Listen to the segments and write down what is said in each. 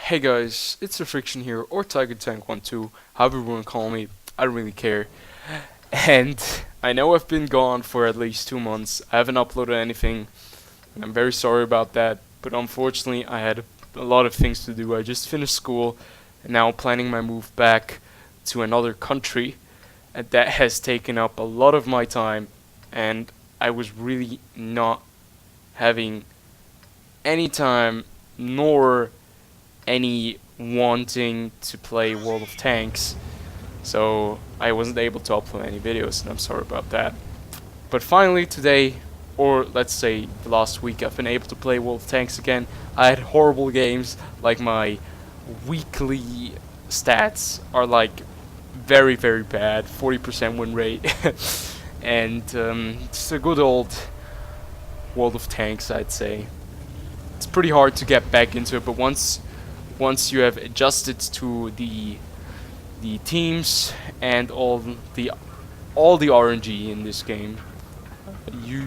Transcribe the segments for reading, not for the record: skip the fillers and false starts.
Hey guys, it's TheFrXion here, or Tiger Tank 12, however you want to call me, I don't really care. And I know I've been gone for at least 2 months, I haven't uploaded anything, and I'm very sorry about that, but unfortunately I had a lot of things to do. I just finished school, and now planning my move back to another country, and that has taken up a lot of my time, and I was really not having any time, nor any wanting to play World of Tanks, so I wasn't able to upload any videos, and I'm sorry about that. But finally today, or let's say the last week, I've been able to play World of Tanks again. I had horrible games, like my weekly stats are like very bad, 40% win rate, and it's a good old World of Tanks, I'd say. It's pretty hard to get back into it, but once you have adjusted to the teams and all the RNG in this game, you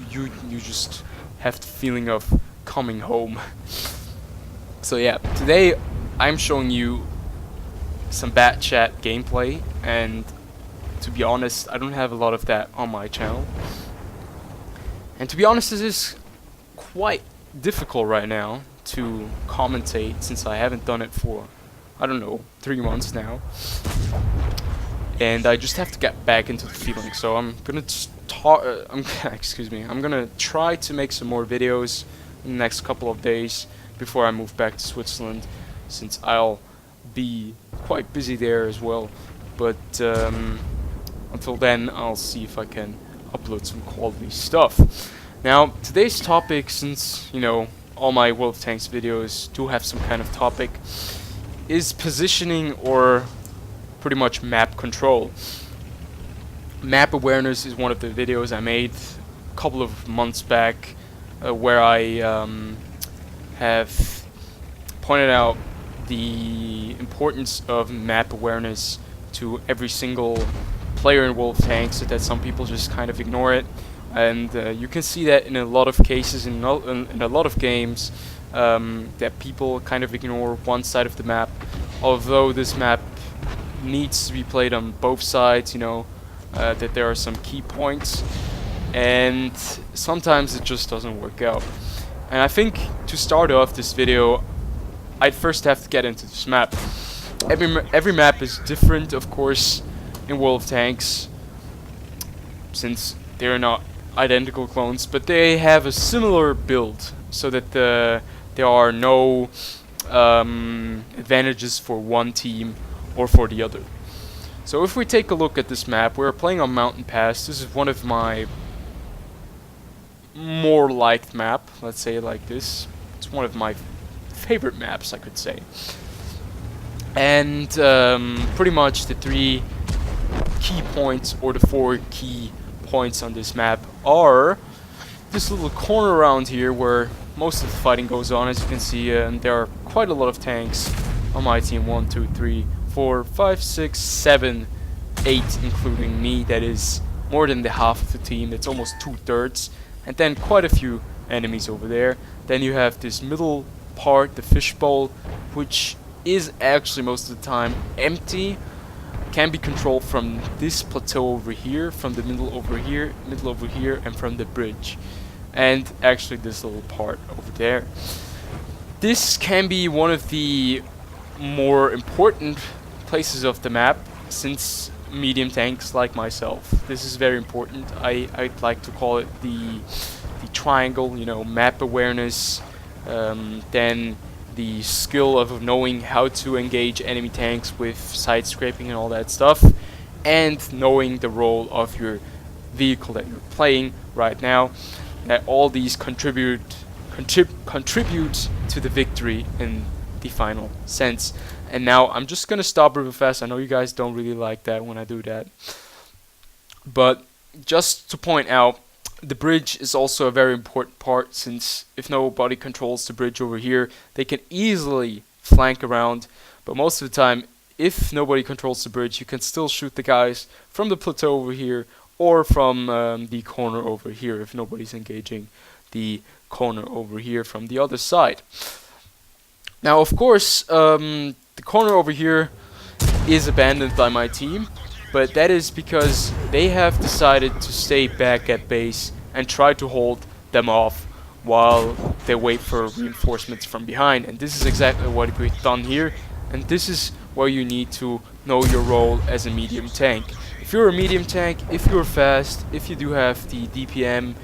just have the feeling of coming home. So yeah, today I'm showing you some Bat Chat gameplay, and to be honest, I don't have a lot of that on my channel. And to be honest, this is quite difficult right now to commentate, since I haven't done it for, I don't know, 3 months now, and I just have to get back into the feeling. So I'm gonna I'm gonna try to make some more videos in the next couple of days before I move back to Switzerland, since I'll be quite busy there as well. But until then, I'll see if I can upload some quality stuff. Now, today's topic, since all my World of Tanks videos do have some kind of topic, is positioning, or pretty much map control. Map awareness is one of the videos I made a couple of months back, where I have pointed out the importance of map awareness to every single player in World of Tanks, so that some people just kind of ignore it. And you can see that in a lot of cases, in a lot of games, that people kind of ignore one side of the map, although this map needs to be played on both sides, that there are some key points, and sometimes it just doesn't work out. And I think to start off this video, I'd first have to get into this map. Every map is different, of course, in World of Tanks, since they're not identical clones, but they have a similar build, so that there are no advantages for one team or for the other. So if we take a look at this map, we're playing on Mountain Pass. This is one of my more liked map, let's say it like this. It's one of my favorite maps, I could say. And pretty much the 3 key points, or the 4 key points on this map, are this little corner around here where most of the fighting goes on, as you can see, and there are quite a lot of tanks on my team. 1, 2, 3, 4, 5, 6, 7, 8, including me. That is more than the half of the team. That's almost 2/3. And then quite a few enemies over there. Then you have this middle part, the fishbowl, which is actually most of the time empty. Can be controlled from this plateau over here, from the middle over here, and from the bridge. And actually this little part over there. This can be one of the more important places of the map, since medium tanks like myself, this is very important. I'd like to call it the triangle, map awareness, then the skill of knowing how to engage enemy tanks with side scraping and all that stuff, and knowing the role of your vehicle that you're playing right now. That all these contribute to the victory in the final sense. And now I'm just gonna stop real fast. I know you guys don't really like that when I do that, but just to point out, the bridge is also a very important part, since if nobody controls the bridge over here, they can easily flank around. But most of the time, if nobody controls the bridge, you can still shoot the guys from the plateau over here, or from the corner over here, if nobody's engaging the corner over here from the other side. Now, of course, the corner over here is abandoned by my team, but that is because they have decided to stay back at base and try to hold them off while they wait for reinforcements from behind. And this is exactly what we've done here, and this is where you need to know your role as a medium tank. If you're a medium tank, if you're fast, if you do have the DPM,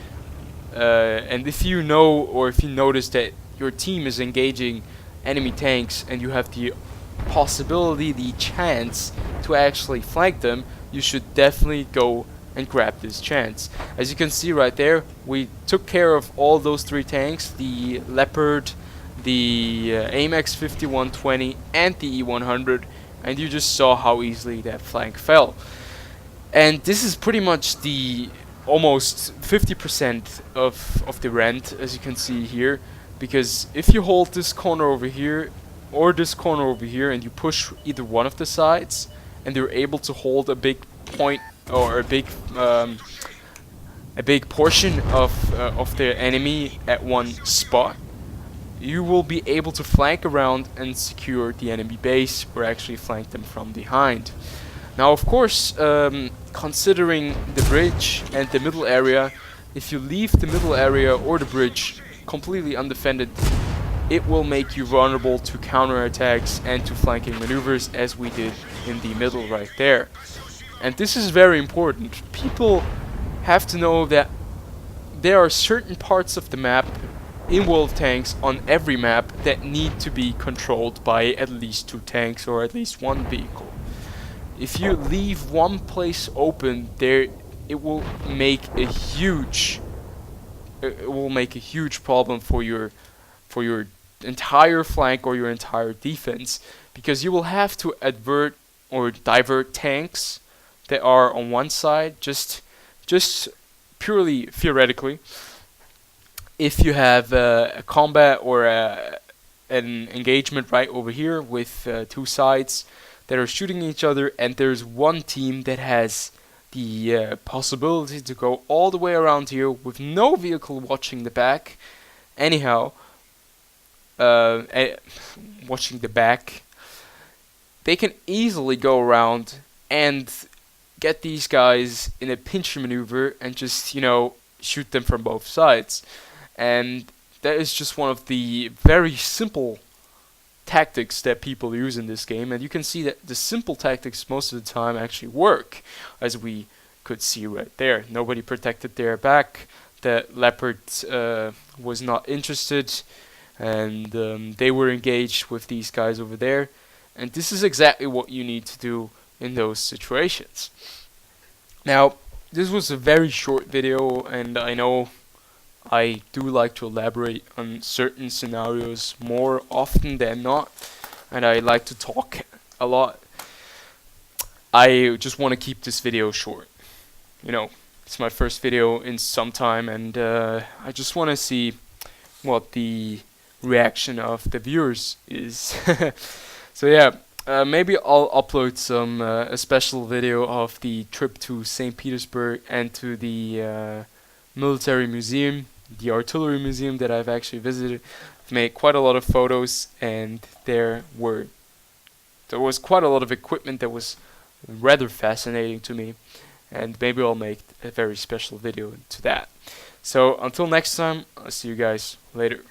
and if you know or if you notice that your team is engaging enemy tanks and you have the possibility, the chance to actually flank them, you should definitely go and grab this chance. As you can see right there, we took care of all those 3 tanks, the Leopard, the AMX 5120 and the E100, and you just saw how easily that flank fell. And this is pretty much the almost 50% of the rent, as you can see here, because if you hold this corner over here or this corner over here and you push either one of the sides and they're able to hold a big point or a big portion of the enemy at one spot, you will be able to flank around and secure the enemy base or actually flank them from behind. Now, of course, considering the bridge and the middle area, if you leave the middle area or the bridge completely undefended, it will make you vulnerable to counterattacks and to flanking maneuvers, as we did in the middle right there. And this is very important. People have to know that there are certain parts of the map in World Tanks on every map that need to be controlled by at least 2 tanks or at least 1 vehicle. If you leave one place open, it will make a huge problem for your entire flank or your entire defense, because you will have to advert or divert tanks that are on one side, just purely theoretically. If you have a combat or an engagement right over here with 2 sides that are shooting each other, and there's one team that has the possibility to go all the way around here with no vehicle watching the back, anyhow, watching the back, they can easily go around and get these guys in a pinch maneuver and just, shoot them from both sides. And that is just one of the very simple tactics that people use in this game, and you can see that the simple tactics most of the time actually work, as we could see right there. Nobody protected their back, the Leopard was not interested, and they were engaged with these guys over there, and this is exactly what you need to do in those situations. Now, this was a very short video, and I know I do like to elaborate on certain scenarios more often than not, and I like to talk a lot. I just want to keep this video short. It's my first video in some time, and I just want to see what the reaction of the viewers is. So yeah, maybe I'll upload a special video of the trip to St. Petersburg and to the military museum, the artillery museum that I've actually visited. I've made quite a lot of photos, and there was quite a lot of equipment that was rather fascinating to me, and maybe I'll make a very special video to that. So until next time, I'll see you guys later.